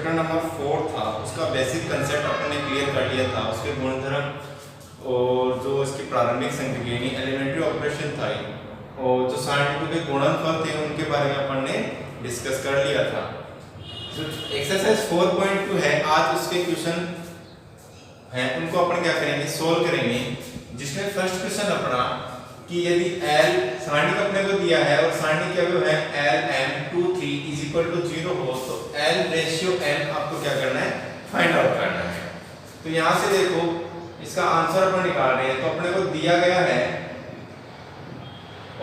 Chapter number 4 था उसका basic concept अपन ने क्लियर कर लिया था, उसके गुणधर्म और जो इसकी प्रारंभिक संक्रिया यानी एलिमेंट्री ऑपरेशन था और जो सारणिकों के गुणनफल थे उनके बारे में अपन ने डिस्कस कर लिया था। जो एक्सरसाइज 4.2 है, आज उसके क्वेश्चन हैं उनको अपन क्या करेंगे, सोल्व करेंगे। जिसमें फर्स्ट क्वेश्चन अपना कि यदि L सारणी अपने को दिया है और सारणी क्या है L M 2 3 is equal to 0 हो तो L रेशियो M आपको क्या करना है, फाइंड आउट करना है। तो यहाँ से देखो इसका आंसर अपन निकाल रहे हैं। तो अपने को दिया गया है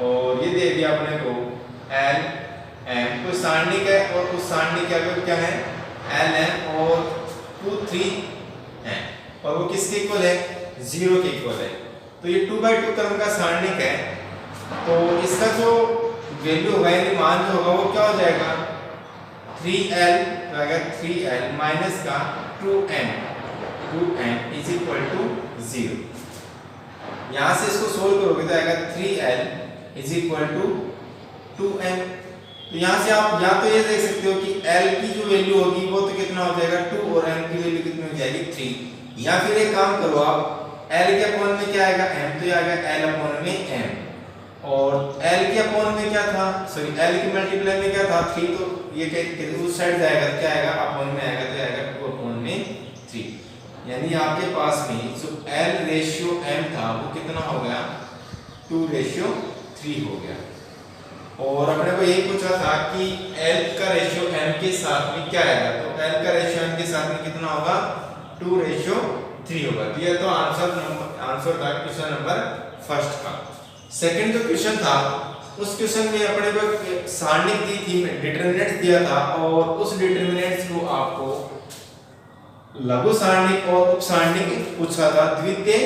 और ये दे दिया अपने को L M, कोई सारणी का है और उस सारणी क्या है L M और 2 3 है और वो किसके इक्वल है, 0 के इक्वल है। तो ये 2/2 क्रम का सारणिक है, तो इसका जो वैल्यू होगा यानी मान जो होगा वो क्या हो जाएगा 3L, तो अगर 3L माइनस का 2M इज इक्वल टू 0। यहाँ से इसको सोल्व करोगे तो आएगा 3L is equal to 2M। तो यहाँ से आप या तो ये देख सकते हो कि L की जो वैल्यू होगी वो तो कितना हो जाएगा 2 और M की वैल्यू कितनी हो जाएगी 3। या फिर एक काम करो आप L के अपॉन में क्या आएगा M, तो ये आएगा L अपॉन में M और L के अपॉन में क्या था, सॉरी L के मल्टीप्लाई में क्या था 3, तो ये उस साइड जाएगा क्या आएगा अपॉन में आएगा तो आएगा 2 अपॉन में 3। यानी आपके पास में जो L रेशियो M था वो कितना हो गया 2 रेशियो 3 हो गया। और अपने को यही पूछा था कि L का रेशियो M के साथ में क्या आएगा, तो L का रेशियो M के साथ में कितना होगा 2 रेशियो 3 होगा। तो ये तो आंसर था क्वेश्चन नंबर फर्स्ट का। सेकंड जो क्वेश्चन था उस क्वेश्चन में अपने को सारणिक दी थी, डिटरमिनेंट्स दिया था और उस डिटरमिनेंट्स को आपको लघु सारणिक और उप सारणिक पूछा था। द्वितीय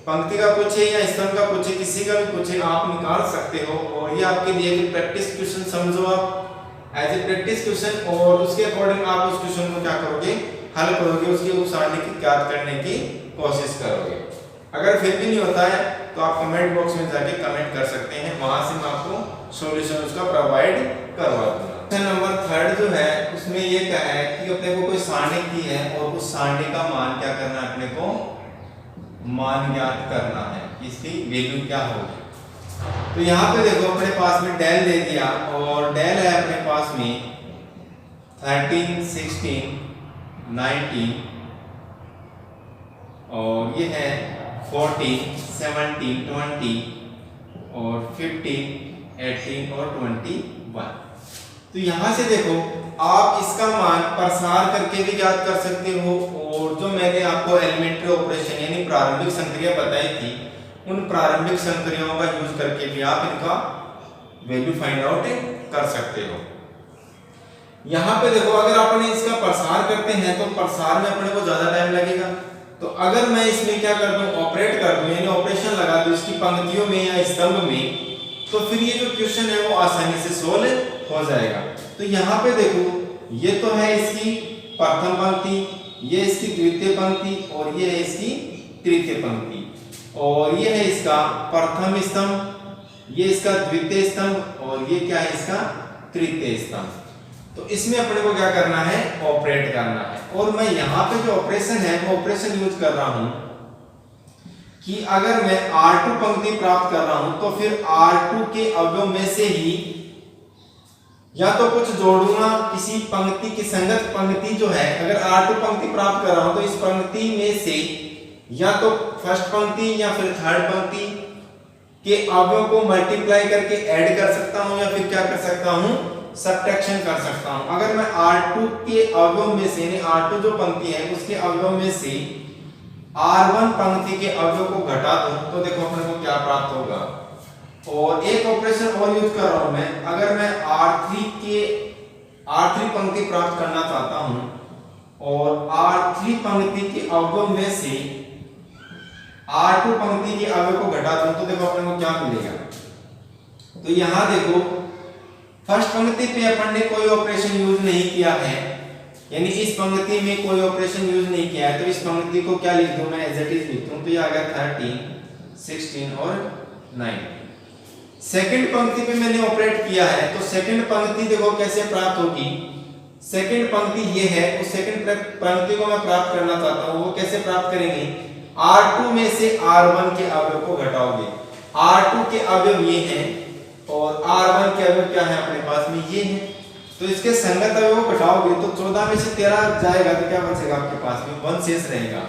पंक्ति का पूछे या स्तंभ का पूछे, किसी का भी पूछे आप निकाल सकते हो। और ये आपके लिए एक प्रैक्टिस क्वेश्चन समझो आप एज ए प्रैक्टिस क्वेश्चन, और उसके अकॉर्डिंग आप उस क्वेश्चन को क्या करोगे, हल करोगे, उसकी उप सारणी ज्ञात करने की कोशिश करोगे। अगर फिर भी नहीं होता है तो आप कमेंट बॉक्स में जाके कमेंट कर सकते हैं, वहां से मैं आपको सॉल्यूशन उसका प्रोवाइड करवा दूंगा। क्वेश्चन नंबर 3 जो है उसमें ये क्या है कि अपने को कोई सारणी दी है और उस सारणी का मान क्या करना है, अपने को मान ज्ञात करना है, इसकी वैल्यू क्या होगी। तो यहाँ पे देखो अपने पास में डेल दे दिया और डेल है अपने पास में 13 16 19 और ये है 14 17 20 और 15 18 और 21। तो यहाँ से देखो आप इसका मान प्रसार करके भी ज्ञात कर सकते हो और जो मैंने आपको एलिमेंट्री ऑपरेशन यानी प्रारंभिक संक्रिया बताई थी उन प्रारंभिक संक्रियाओं का यूज करके भी आप इनका वैल्यू फाइंड आउट कर सकते हो। यहाँ पे देखो अगर अपने इसका प्रसार करते हैं तो प्रसार में अपने को ज्यादा टाइम लगेगा। तो अगर मैं इसमें क्या कर दूं, ऑपरेट कर दूं यानी ऑपरेशन लगा दूं इसकी पंक्तियों में या स्तंभ में, तो फिर ये जो क्वेश्चन है वो आसानी से सोल्व हो जाएगा। तो यहाँ पे देखो ये तो है इसकी प्रथम पंक्ति, ये इसकी द्वितीय पंक्ति और ये है इसकी तृतीय पंक्ति और ये है इसका प्रथम स्तंभ, ये इसका द्वितीय स्तंभ और ये क्या है इसका तृतीय स्तंभ। तो इसमें अपने को क्या करना है, ऑपरेट करना है। और मैं यहाँ पे जो ऑपरेशन है वो ऑपरेशन यूज कर रहा हूं कि अगर मैं R2 पंक्ति प्राप्त कर रहा हूं तो फिर R2 के अवयव में से ही या तो कुछ जोड़ूंगा, किसी पंक्ति की संगत पंक्ति जो है, अगर R2 पंक्ति प्राप्त कर रहा हूं तो इस पंक्ति में से या तो फर्स्ट पंक्ति या फिर थर्ड पंक्ति के अवयव को मल्टीप्लाई करके ऐड कर सकता हूं या फिर क्या कर सकता हूं, सब्ट्रैक्शन कर सकता हूं। अगर मैं R2 के अवयव में से यानी R2 जो पंक्ति है उसके अवयव में से R1 पंक्ति के अवयव को घटा दूं तो देखो अपने को क्या प्राप्त होगा। और एक ऑपरेशन और यूज कर रहा हूं मैं, अगर मैं R3 पंक्ति प्राप्त करना चाहता हूं और R3 पंक्ति के अवयव में से R2 पंक्ति के अवयव को घटा दूं तो देखो अपने को क्या मिलेगा। तो यहां देखो फर्स्ट पंक्ति पे अपन ने कोई ऑपरेशन यूज नहीं किया है, यानी इस पंक्ति में कोई ऑपरेशन यूज नहीं किया है, तो इस पंक्ति को क्या लिख दूं मैं, एज इट इज लिख दूं। तो ये आ गया 13 16 और 19। सेकंड पंक्ति पे मैंने ऑपरेट किया है तो सेकंड पंक्ति देखो कैसे प्राप्त होगी। सेकंड पंक्ति ये है, उस सेकंड पंक्ति को मैं प्राप्त करना चाहता हूं, वो कैसे प्राप्त करेंगे? R2 में से R1 के अवयव को घटाओगे। R2 के अवयव ये हैं और R1 के अवयव क्या है अपने पास में, ये है। तो इसके संगत अवयव को घटाओगे तो 14 में से 13 जाएगा तो क्या बचेगा आपके पास में? 1 शेष रहेगा।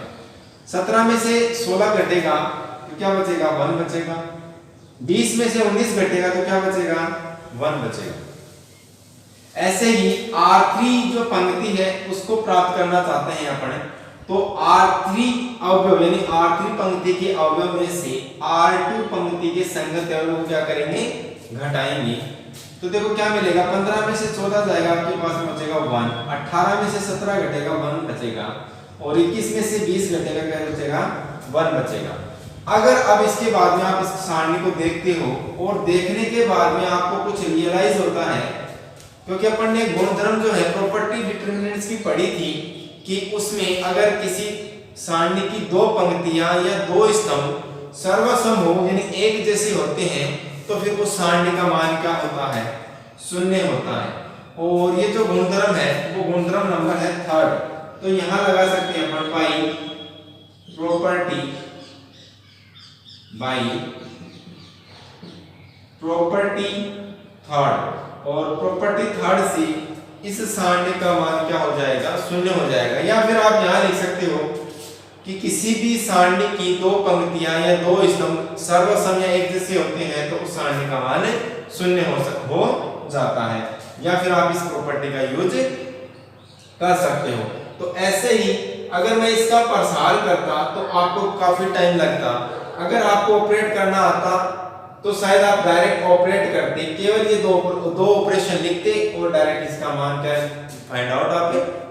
17 में से 16 घटेगा तो क्या बचेगा? 1 बचेगा। 20 में से 19 घटेगा तो क्या बचेगा? 1 बचेगा। ऐसे ही R3 जो पंक्ति है उसको प्राप्त करना चाहते हैं अपन, तो R3 अवयव यानी R3 पंक्ति के अवयव में से R2 पंक्ति के संगत अवयव को क्या करेंगे? घटाएंगे। तो देखो क्या मिलेगा? 15 में से 14 जाएगा आपके पास में बचेगा 1, 18 में से 17 घटेगा 1 बचेगा, और 21 में से 20 घटेगा क्या बचेगा? 1 बचेगा। अगर अब इसके बाद में आप इस सारणी को देखते हो और देखने के बाद में आपको कुछ रियलाइज होता है, क्योंकि अपन ने गुणधर्म जो है प्रॉपर्टी डिटरमिनेंट्स की पढ़ी थी कि उसमें अगर किसी सारणी की दो पंक्तियां या दो स्तंभ सर्वसम हो यानी एक जैसे होते हैं तो फिर उस सारणी का मान क्या होता है? शून्य होता है। और ये जो गुणधर्म है वो गुणधर्म नंबर है 3rd। तो यहां लगा सकते हैं अपन प्रॉपर्टी 3rd, और प्रॉपर्टी 3rd से इस सारणी का मान क्या हो जाएगा? शून्य हो जाएगा। या फिर आप यहां लिख सकते हो कि किसी भी सारणी की दो पंक्तियां या दो स्तंभ सर्वसम या एक जैसे होते हैं तो उस सारणी का मान शून्य हो जाता है। या फिर आप इस प्रॉपर्टी का यूज कर सकते हो। तो ऐसे ही अगर मैं इसका प्रसार करता तो आपको काफी टाइम लगता। अगर आपको ऑपरेट करना आता तो शायद आप डायरेक्ट ऑपरेट करते, केवल ये दो ऑपरेशन लिखते और डायरेक्ट इसका मान क्या फाइंड आउट आप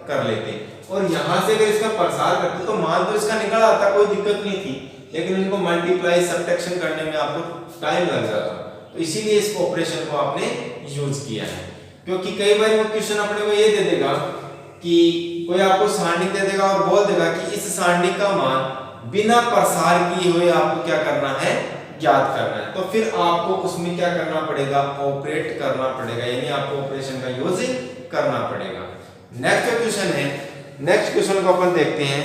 कर लेते। और यहां से अगर इसका प्रसार करते तो मान तो इसका निकल आता, कोई दिक्कत नहीं थी, लेकिन इनको मल्टीप्लाई सब्ट्रैक्शन करने में आपको टाइम लग जाता। तो इसीलिए इस ऑपरेशन को आपने यूज किया है। क्योंकि कई बार वो क्वेश्चन अपने को ये दे देगा कि कोई आपको सारणी दे देगा और बोल देगा कि इस सारणी का मान बिना प्रसार किए हुए आपको क्या करना है? ज्ञात करना है। तो फिर आपको उसमें क्या करना पड़ेगा? ऑपरेट करना पड़ेगा, यानी आपको ऑपरेशन का यूज करना पड़ेगा। नेक्स्ट क्वेश्चन है, नेक्स्ट क्वेश्चन को अपन देखते हैं।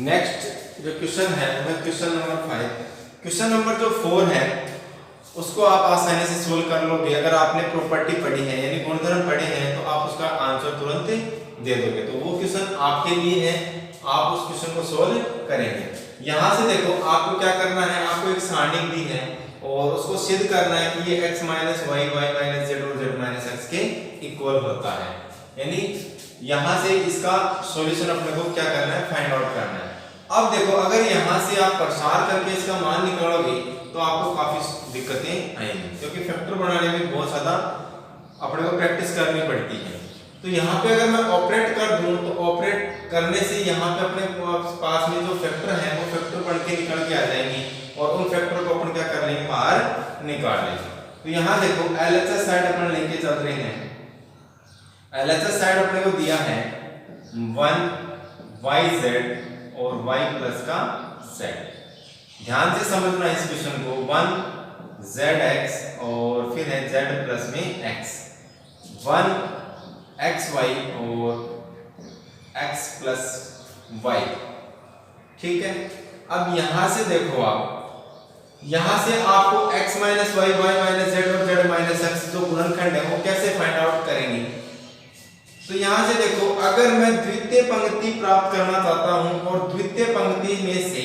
नेक्स्ट जो क्वेश्चन है वो क्वेश्चन नंबर 5। क्वेश्चन नंबर जो 4 है उसको आप आसानी से सोल्व कर लोगे अगर आपने प्रॉपर्टी पढ़ी है यानी गुणधर्म पढ़े हैं, तो आप उसका आंसर तुरंत दे दोगे। तो वो क्वेश्चन आपके लिए है, आप उस क्वेश्चन को सोल्व करेंगे। यहां से देखो आपको क्या करना है, आपको एक सारणी दी है और उसको सिद्ध करना है कि ये x - y, y - z और z - x के इक्वल होता है। यानी यहां से इसका सॉल्यूशन अपने को क्या करना है? फाइंड आउट करना है। अब देखो अगर यहां से आप प्रसार करके इसका मान निकालोगे तो आपको काफी दिक्कतें आएंगी, क्योंकि फैक्टर बनाने में बहुत ज्यादा अपने को प्रैक्टिस करनी पड़ती है। तो यहाँ पे अगर मैं ऑपरेट कर दूं तो ऑपरेट करने से यहाँ पे अपने पास में जो फैक्टर है वो फैक्टर बन के निकल के आ जाएंगे और उन फैक्टर को अपन क्या कर लेंगे? बाहर निकाल लेंगे। तो यहाँ देखो LHS साइड अपन लेके चल रहे हैं। LHS साइड अपने को दिया है 1yz और y प्लस का z। ध्यान से समझना इस क्वेश्चन को। 1zx और फिर है z प्लस में x, 1xy और x प्लस y। ठीक है। अब यहां से देखो आप, यहां से आपको x minus y, y minus z और z माइनस x जो गुणनखंड है वो कैसे फाइंड आउट करेंगे? तो यहां से देखो अगर मैं द्वितीय पंक्ति प्राप्त करना चाहता हूं और द्वितीय पंक्ति में से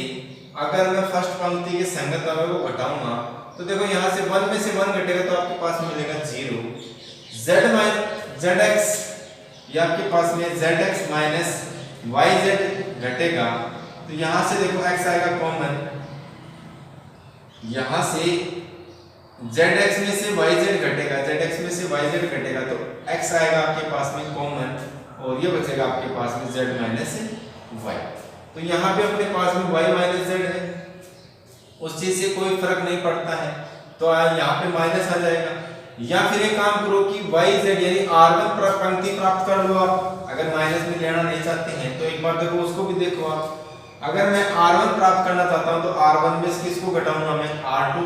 अगर मैं फर्स्ट पंक्ति के संगत अवयव को घटाऊंगा तो देखो यहां से 1 में से 1 घटेगा तो आपके पास मिलेगा 0। z माइनस zx या आपके पास में zx माइनस yz घटेगा तो यहां से देखो x आएगा कॉमन, यहां से zx में से yz घटेगा, zx में से yz घटेगा तो x आएगा आपके पास में कॉमन और ये बचेगा आपके पास में z माइनस y। तो यहाँ पे अपने पास में y माइनस z है, उस चीज से कोई फर्क नहीं पड़ता है तो यहाँ पे माइनस आ जाएगा। या फिर एक काम करो कि yz यानी r1 पंक्ति प्राप्त कर लो आप, अगर माइनस में लेना नहीं चाहते हैं तो एक बार देखो उसको भी देखो आप। अगर मैं r1 प्राप्त करना चाहता हूं तो r1 में किसको घटाऊंगा मैं? r2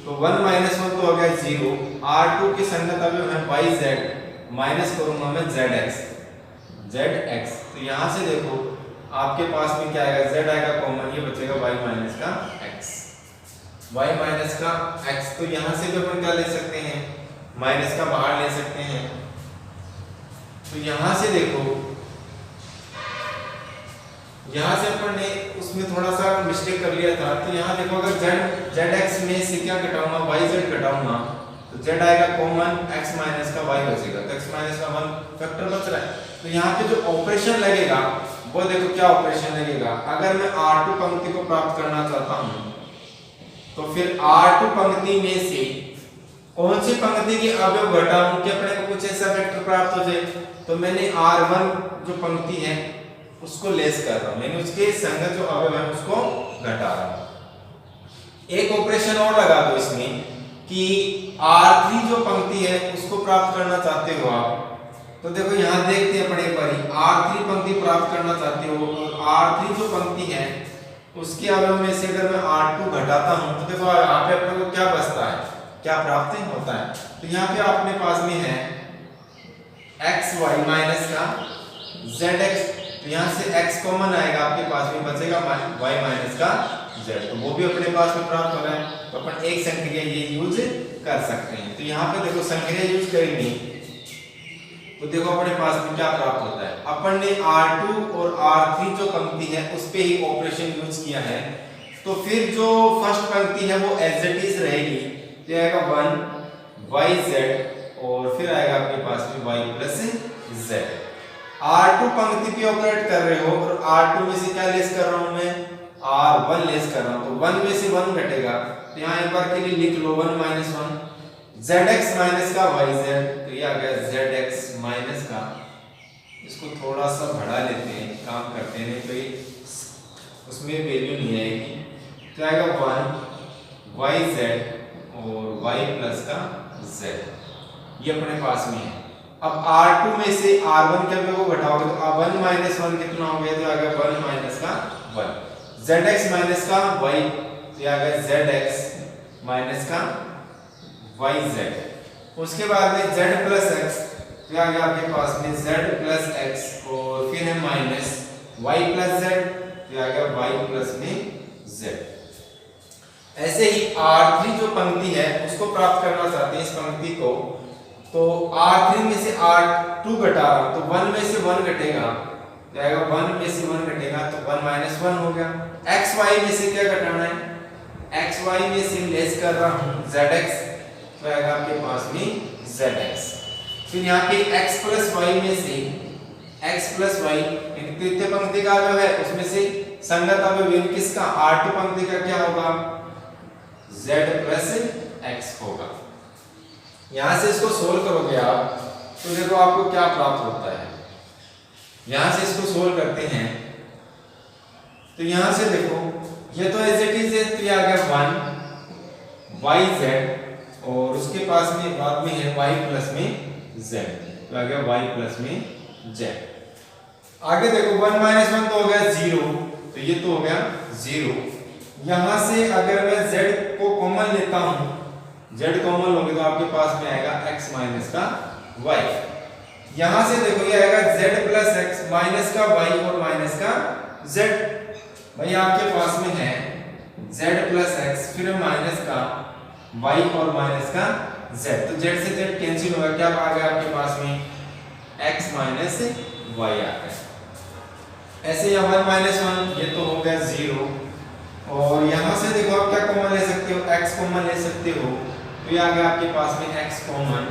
को। तो 1 माइनस 1 तो हो गया 0। R2 के संगत अवयव है yz, माइनस करूंगा मैं zx। तो यहाँ से देखो आपके पास में क्या आएगा, z आएगा कॉमन, ये बचेगा y माइनस का x, y माइनस का x। तो यहाँ से भी अपन क्या ले सकते हैं, माइनस का बाहर ले सकते हैं। तो यहाँ से देखो, यहाँ से अपन ने उसमें थोड़ा सा मिस्टेक कर लिया था। तो यहाँ देखो अगर zx में से क्या घटाऊंगा, yz घटाऊंगा, तो z आएगा कॉमन, x माइनस का y बचेगा, तो x माइनस का 1 फैक्टर बच रहा है। तो यहाँ पे जो ऑपरेशन लगेगा वो देखो क्या ऑपरेशन लगेगा। अगर मैं R2 पंक्ति को प्राप्त करना चाहता हूँ तो फिर R2 पंक्ति में से कौन सी पंक्ति के अवयव घटाऊं कि अपने को कुछ ऐसा वेक्टर प्राप्त हो जाए। तो मैंने R1 जो पंक्ति है उसको लेस कर रहा हूं, मैंने उसके संगत जो अवयव है उसको घटा रहा हूं। एक ऑपरेशन और लगा दो इसमें कि R3 जो पंक्ति है उसको प्राप्त करना चाहते हो आप, तो देखो यहाँ देखते हैं अपन एक बारी, R3 पंक्ति प्राप्त करना चाहते हो और R3 जो पंक्ति है उसके अवयव में से अगर मैं R2 घटाता हूं तो देखो यहाँ पे अपने को क्या बचता है, क्या प्राप्त होता है। तो यहाँ पे अपने पास में है xy माइनस का zx, तो यहाँ से x कॉमन आएगा, आपके पास में बचेगा y माइनस का z, तो वो भी अपने पास में प्राप्त हो रहा है। तो अपन एक संक्रिया ये यूज कर सकते हैं। तो यहाँ पे देखो संक्रिया यूज करेंगे तो देखो अपने पास में क्या प्राप्त होता है। अपन ने R2 और R3 जो पंक्ति है उस पे ही ऑपरेशन यूज किया है, तो फिर जो फर्स्ट पंक्ति है वो एज इट इज रहेगी, तो आएगा 1 yz और फिर आएगा आपके पास में y प्लस z। R2 पंक्ति पे ऑपरेट कर रहे हो और R2 में से क्या लेस कर रहा हूं मैं, R1 लेस कर रहा हूं, तो 1 में से 1 घटेगा, तो यहाँ एक बार के लिए लिख लो 1 माइनस 1 zx माइनस का yz, तो ये आ गया zx माइनस का, इसको थोड़ा सा बढ़ा लेते हैं, काम करते हैं तो ये उसमें वैल्यू नहीं आएगी, तो आएगा 1 yz और y प्लस का z, ये अपने पास में है। अब R2 में से R1 के को घटाओगे तो 1 माइनस 1 कितना हो गया, तो आ गया 1 माइनस का 1, zx माइनस का y, तो आ गया zx माइनस का yz। उसके बाद में z प्लस x, तो आ गया आपके पास में z प्लस x और फिर है माइनस y प्लस z, तो आ गया y प्लस में z। ऐसे ही R3 जो पंक्ति है उसको प्राप्त करना चाहते हैं इस पंक्ति को, तो R3 में से R2 घटा रहा तो 1 में से 1 घटेगा, तो आएगा 1 में से 1 घटेगा तो 1 माइनस 1 हो गया। xy में से क्या घटाना है, xy में से लेस कर रहा हूं zx, तो आएगा आपके पास में zx। फिर यहाँ पे x प्लस y में से x प्लस y तृतीय पंक्ति का जो है उसमें से संगत अवयव किसका, R2 पंक्ति का क्या होगा, z प्लस x होगा। यहाँ से इसको सोल्व करोगे आप तो देखो आपको क्या प्राप्त होता है। यहाँ से इसको सोल्व करते हैं तो यहाँ से देखो ये तो एज इट इज आ गया 1 yz और उसके पास में बाद में है y प्लस में z, तो आ गया y प्लस में z। आगे देखो 1 माइनस 1 तो हो गया 0, तो ये तो हो गया 0। यहाँ से अगर मैं z को कॉमन लेता हूँ, z कॉमन लोगे तो आपके पास में आएगा x माइनस का y। यहाँ से देखो ये आएगा z प्लस x माइनस का y और माइनस का z। भाई आपके पास में है z प्लस x फिर माइनस का y और माइनस का z, तो z से z कैंसिल होगा, क्या आ गया आपके पास में x माइनस y आ गया। ऐसे यहाँ 1 माइनस 1 ये तो हो गया 0 और यहाँ से देखो आप क्या कॉमन ले सकते हो, x कॉमन ले सकते हो, तो ये आ गया आपके पास में x कॉमन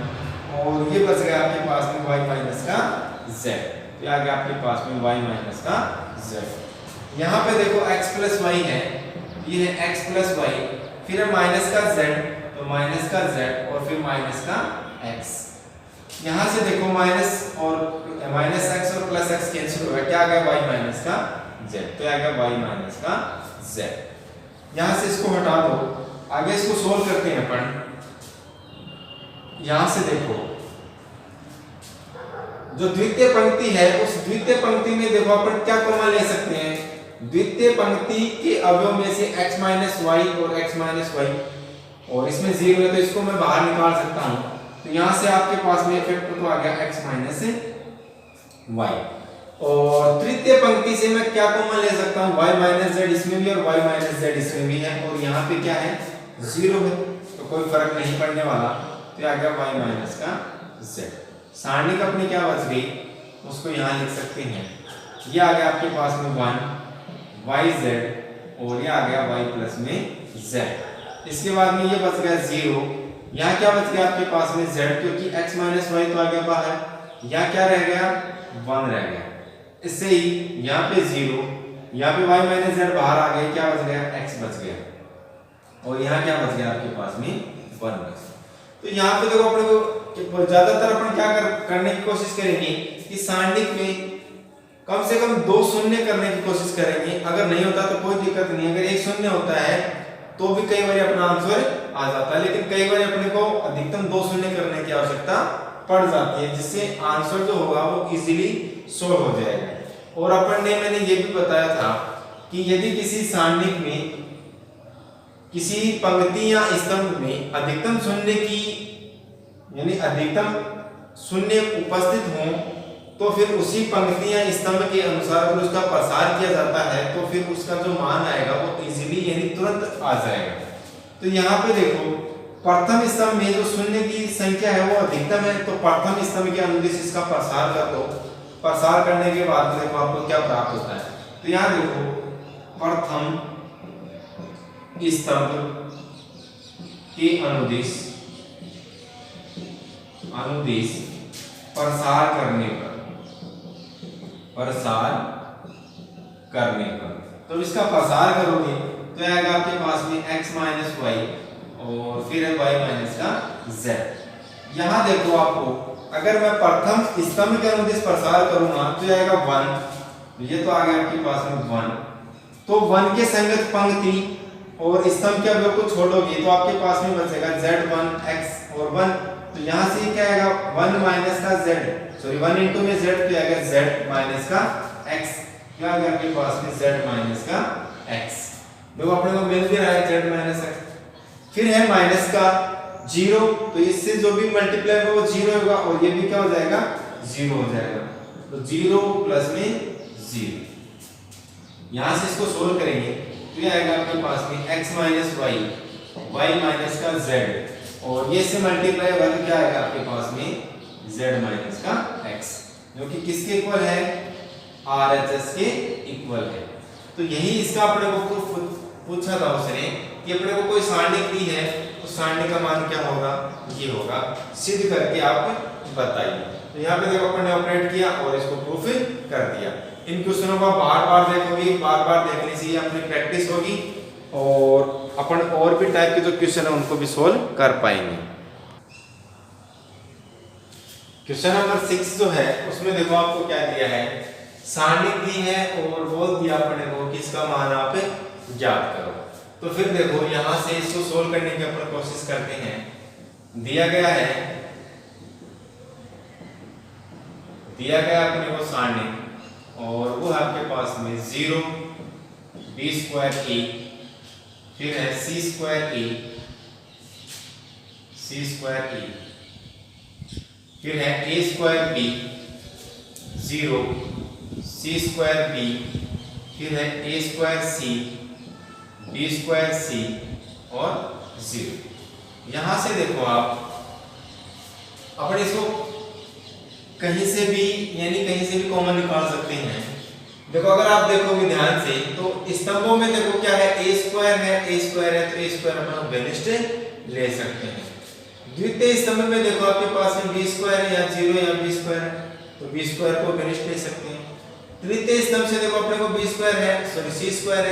और ये बच गया आपके पास में y माइनस का z, तो आ गया आपके पास में y माइनस का z। यहाँ पे देखो x प्लस y है, ये है x प्लस y फिर है माइनस का z, तो माइनस का z और फिर माइनस का x। यहाँ से देखो माइनस और माइनस x और प्लस x कैंसिल होगा, क्या आ गया y माइनस का z, तो आ गया y माइनस का z। यहाँ से इसको हटा दो, आगे इसको सोल्व करते हैं अपन। यहाँ से देखो जो द्वितीय पंक्ति है उस द्वितीय पंक्ति में देखो अपन क्या कॉमन ले सकते हैं, द्वितीय पंक्ति के अवयव में से x माइनस y और x माइनस y और इसमें 0 है तो इसको मैं बाहर निकाल सकता हूँ। तो यहाँ से आपके पास में फैक्टर तो आ गया x माइनस वाई। और तृतीय पंक्ति से मैं क्या कॉमन ले सकता हूँ, y माइनस जेड इसमें भी और y माइनस जेड इसमें भी है, और यहाँ पे क्या है 0 है तो कोई फर्क नहीं पड़ने वाला। तो आ गया y माइनस का z। सारणी का अपनी क्या बच गई, उसको यहाँ लिख सकते हैं, ये आ गया आपके पास में 1 yz और ये आ गया y प्लस में z। इसके बाद में ये बच गया 0, यहाँ क्या बच गया आपके पास में z, क्योंकि x माइनस वाई तो आ गया बाहर, यहाँ क्या रह गया 1 रह गया। इससे ही यहाँ पे 0, यहाँ पे y माइनस जेड बाहर आ गया, क्या बच गया x बच गया, और यहाँ क्या बच गया आपके पास में 1 बच गया। तो यहाँ पे देखो अपने को ज्यादातर अपन क्या करने की कोशिश करेंगे कि सारणिक में कम से कम 2 शून्य करने की कोशिश करेंगे। अगर नहीं होता तो कोई दिक्कत नहीं, अगर 1 शून्य होता है तो भी कई बार अपना आंसर आ जाता है, लेकिन कई बार अपने को अधिकतम 2 शून्य करने की आवश्यकता पड़ जाती है, जिससे आंसर जो होगा वो इजीली सोल्व हो जाएगा। और अपन ने मैंने ये भी बताया था कि यदि किसी सारणिक में किसी पंक्ति या स्तंभ में अधिकतम शून्य की यानी अधिकतम शून्य उपस्थित हो तो फिर उसी पंक्ति या स्तंभ के अनुसार अगर उसका प्रसार किया जाता है तो फिर उसका जो मान आएगा वो इजीली यानी तुरंत आ जाएगा। तो यहाँ पे देखो प्रथम स्तंभ में जो शून्य की संख्या है वो अधिकतम है, तो प्रथम स्तंभ के अनुदिश इसका प्रसार कर दो। प्रसार करने के बाद देखो आपको क्या प्राप्त होता है। तो यहाँ देखो प्रथम स्तंभ के अनुदिश प्रसार करने पर तो इसका प्रसार करोगे तो आएगा आपके पास में x माइनस वाई और फिर है y माइनस का z। यहाँ देखो आपको अगर मैं प्रथम स्तंभ के अनुदिश प्रसार करूंगा तो आएगा 1, ये तो आ गया आपके पास में 1, तो 1 के संगत पंक्ति और स्तंभ के अवयव को छोड़ोगे तो आपके पास में बचेगा z1 x और 1। तो यहाँ से क्या आएगा 1 माइनस का z, सॉरी 1 इंटू में z तो आएगा z माइनस का x, क्या आ गया आपके पास में z माइनस का x। देखो अपने को मिल भी रहा है z माइनस x। फिर है माइनस का 0, तो इससे जो भी मल्टीप्लाई होगा वो 0 होगा और ये भी क्या हो जाएगा 0 हो जाएगा, तो 0 प्लस में 0। यहाँ से इसको सोल्व करेंगे तो ये आएगा आपके पास में x minus y, y minus का z और ये से मल्टीप्लाई होगा तो क्या आएगा आपके पास में z माइनस का x, जो कि किसके इक्वल है RHS के इक्वल है। तो यही इसका अपने को प्रूफ पूछा था उसने कि अपने को कोई सारणी दी है तो सारणी का मान क्या होगा, ये होगा, सिद्ध करके आप बताइए। तो यहाँ पे देखो अपन ने ऑपरेट किया और इसको प्रूफ कर दिया। इन क्वेश्चनों को बार बार देखोगे, बार बार देखने से अपनी प्रैक्टिस होगी और अपन और भी टाइप के जो क्वेश्चन है उनको भी सोल्व कर पाएंगे। क्वेश्चन नंबर 6 जो है उसमें देखो आपको क्या दिया है, सारणी दी है और बोल दिया अपने को कि इसका मान आप ज्ञात करो। तो फिर देखो यहाँ से इसको सोल्व करने की अपन कोशिश करते हैं। दिया गया अपने को सारणी और वो है आपके पास में 0 b स्क्वायर a, फिर है c स्क्वायर a, फिर है a square b, 0 c square b, फिर है a square c, b square c और 0। यहाँ से देखो आप अपन इसको कहीं से भी कॉमन निकाल सकते हैं। देखो अगर आप देखोगे ध्यान से तो स्तंभों में देखो क्या है a स्क्वायर है तो a स्क्वायर अपन वेनिस्ट ले सकते हैं। द्वितीय स्तंभ में देखो आपके पास में b स्क्वायर है या 0 या b स्क्वायर है तो b स्क्वायर को वेनिस्ट ले सकते हैं। तृतीय स्तंभ से देखो अपने को b स्क्वायर है, सॉरी c स्क्वायर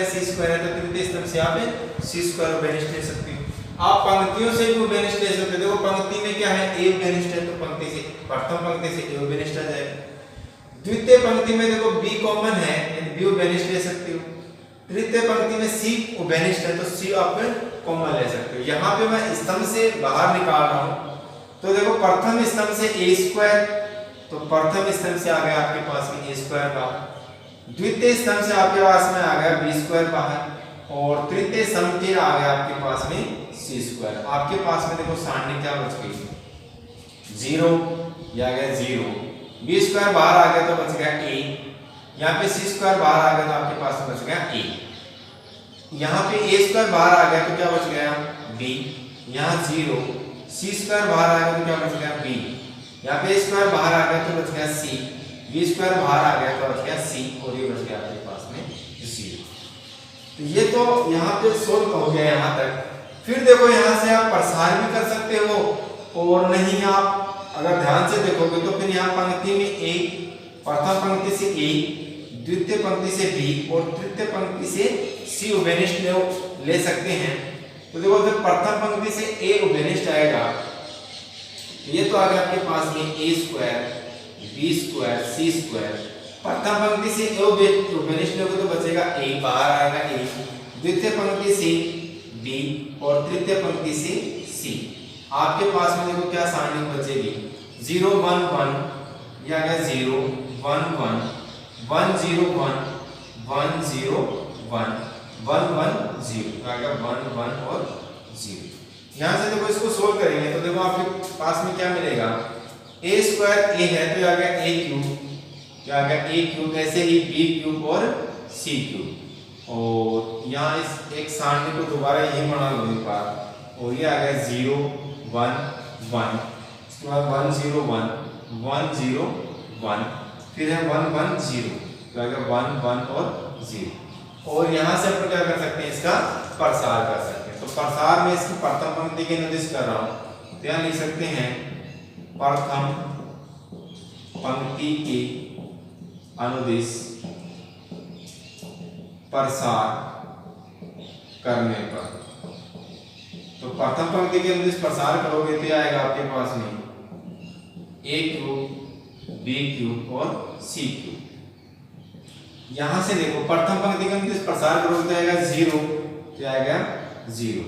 है तो तृतीय स्तंभ से आप c स्क्वायर को वेनिस्ट ले सकते हो। आप पंक्तियों से भी वेनिस्ट ले सकते हो। देखो पंक्ति में क्या है a वेनिस्ट है तो पंक्ति से प्रथम पंक्ति से a वेनिस्ट आ जाएगा। द्वितीय पंक्ति में देखो b कॉमन है यानी b वेनिस्ट ले सकते हो। तृतीय पंक्ति में c वेनिस्ट है तो c आप कॉमन ले सकते हो। यहाँ पे मैं स्तंभ से बाहर निकाल रहा हूँ तो देखो प्रथम स्तंभ से a स्क्वायर, तो प्रथम स्तंभ से आ गया आपके पास में a स्क्वायर बाहर, द्वितीय स्तंभ से आपके पास में आ गया b स्क्वायर बाहर और तृतीय स्तंभ के आ गया आपके पास में सी स्क्वायर। आपके पास में देखो सारणी क्या बच गई, 0, ये आ गया 0, बी स्क्वायर बाहर आ गया तो बच गया a, यहाँ पे सी स्क्वायर बाहर आ गया तो आपके पास में बच गया a, यहाँ पे a स्क्वायर बाहर आ गया तो क्या बच गया b, यहाँ 0, सी स्क्वायर बाहर आ गया तो क्या बच गया b, यहाँ पे a स्क्वायर बाहर आ गया तो बच गया c, b स्क्वायर बाहर आ गया तो बच गया c, और ये बच गया आपके पास में 0। तो ये तो यहाँ पे सोल्व हो गया यहाँ तक। फिर देखो यहाँ से आप प्रसार भी कर सकते हो, और नहीं आप अगर ध्यान से देखोगे तो फिर यहाँ पंक्ति में a, प्रथम पंक्ति से a, द्वितीय पंक्ति से b और तृतीय पंक्ति से c उभयनिष्ठ ले सकते हैं। तो देखो जब प्रथम पंक्ति से a उभयनिष्ठ आएगा ये तो आ गया आपके पास में a square, b square, c square. प्रथम पंक्ति से a उभयनिष्ठ लोगे तो बचेगा a, बाहर आएगा a, द्वितीय पंक्ति से b और तृतीय पंक्ति से c। आपके पास में देखो क्या सारणी बचेगी, 0 1 1, ये आ गया 0 1 1 1 0 1 1 0 1 1 1 0, आ गया 1 1 और 0। यहाँ से देखो इसको सोल्व करेंगे तो देखो आपके पास में क्या मिलेगा, a स्क्वायर a है तो आ गया a क्यूब, क्या आ गया a क्यूब, ऐसे ही b क्यूब और c क्यूब। और यहाँ इस एक सारणी को दोबारा यही बना लो एक बार, और ये आ गया 0 1 1, इसके बाद 1 0 1 1 0 1, फिर है 1 1 0, तो आ गया 1 1 और 0। और यहाँ से अपन क्या कर सकते हैं, इसका प्रसार कर सकते हैं। तो प्रसार में इसकी प्रथम पंक्ति के निर्देश कर रहा हूँ, तो यहाँ लिख सकते हैं प्रथम पंक्ति के अनुदिश प्रसार करने पर। तो प्रथम पंक्ति के अनुदिश प्रसार करोगे तो आएगा आपके पास में a क्यूब, b क्यूब और c क्यूब। यहां से देखो प्रथम पंक्ति के अनुदिश प्रसार करोगे तो आएगा 0, क्या आएगा 0,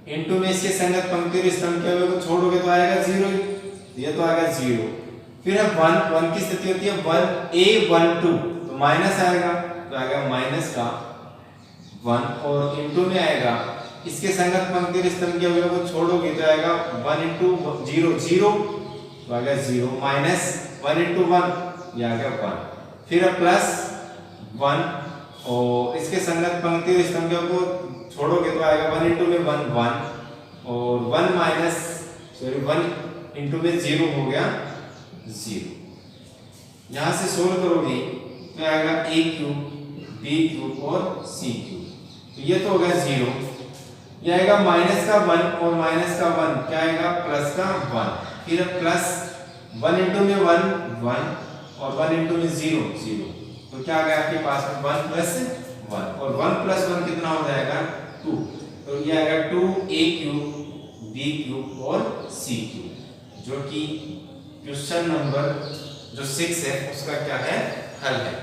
इनटू में इसके संगत पंक्ति और स्तंभ के अवयव को छोड़ोगे तो आएगा 0, ये तो आएगा 0। फिर है 1 1 की स्थिति होती है 1 a 1 2, तो माइनस आएगा तो आएगा माइनस का 1, और इनटू में आएगा इसके संगत पंक्ति और स्तंभ के अवयव को छोड़ोगे तो आएगा 1 इंटू 0 0, तो आएगा 0, माइनस 1 इंटू 1, ये आ गया 1, फिर प्लस 1, और इसके संगत पंक्ति और स्तंभ के को छोड़ोगे तो आएगा 1 इंटू में 1 1, और 1 माइनस 1 इंटू में 0 हो गया 0। यहाँ से सोल्व करोगे तो आएगा a क्यूब, b क्यूब और c क्यूब, तो ये तो हो गया 0। ये आएगा माइनस का 1 और माइनस का 1, क्या आएगा प्लस का 1, फिर प्लस 1 इंटू में 1 1 और 1 इंटू में 0 0, तो क्या आ गया आपके पास में 1 प्लस 1, और 1 प्लस 1 कितना हो जाएगा 2, तो ये आएगा 2a क्यूब, b क्यूब और c क्यूब, जो कि क्वेश्चन नंबर जो 6 है उसका क्या है, हल है।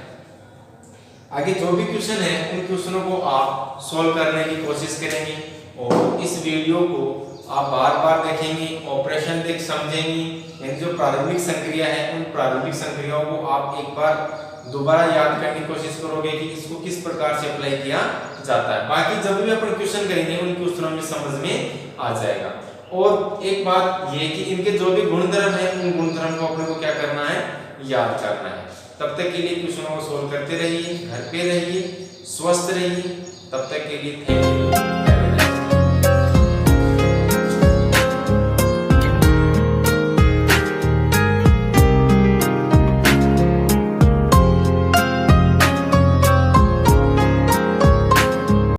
आगे जो भी क्वेश्चन है उन क्वेश्चनों को आप सॉल्व करने की कोशिश करेंगे, और इस वीडियो को आप बार बार देखेंगे, ऑपरेशन देख समझेंगे, यानी जो प्रारंभिक संक्रिया है उन प्रारंभिक संक्रियाओं को आप एक बार दोबारा याद करने की कोशिश करोगे कि इसको किस प्रकार से अप्लाई किया जाता है। बाकी जब भी अपन क्वेश्चन करेंगे उन क्वेश्चनों में समझ में आ जाएगा। और एक बात ये कि इनके जो भी गुणधर्म है उन गुणधर्म को अपने को क्या करना है, याद करना है। तब तक के लिए क्वेश्चनों को सोल्व करते रहिए, घर पे रहिए, स्वस्थ रहिए, तब तक के लिए थैंक यू।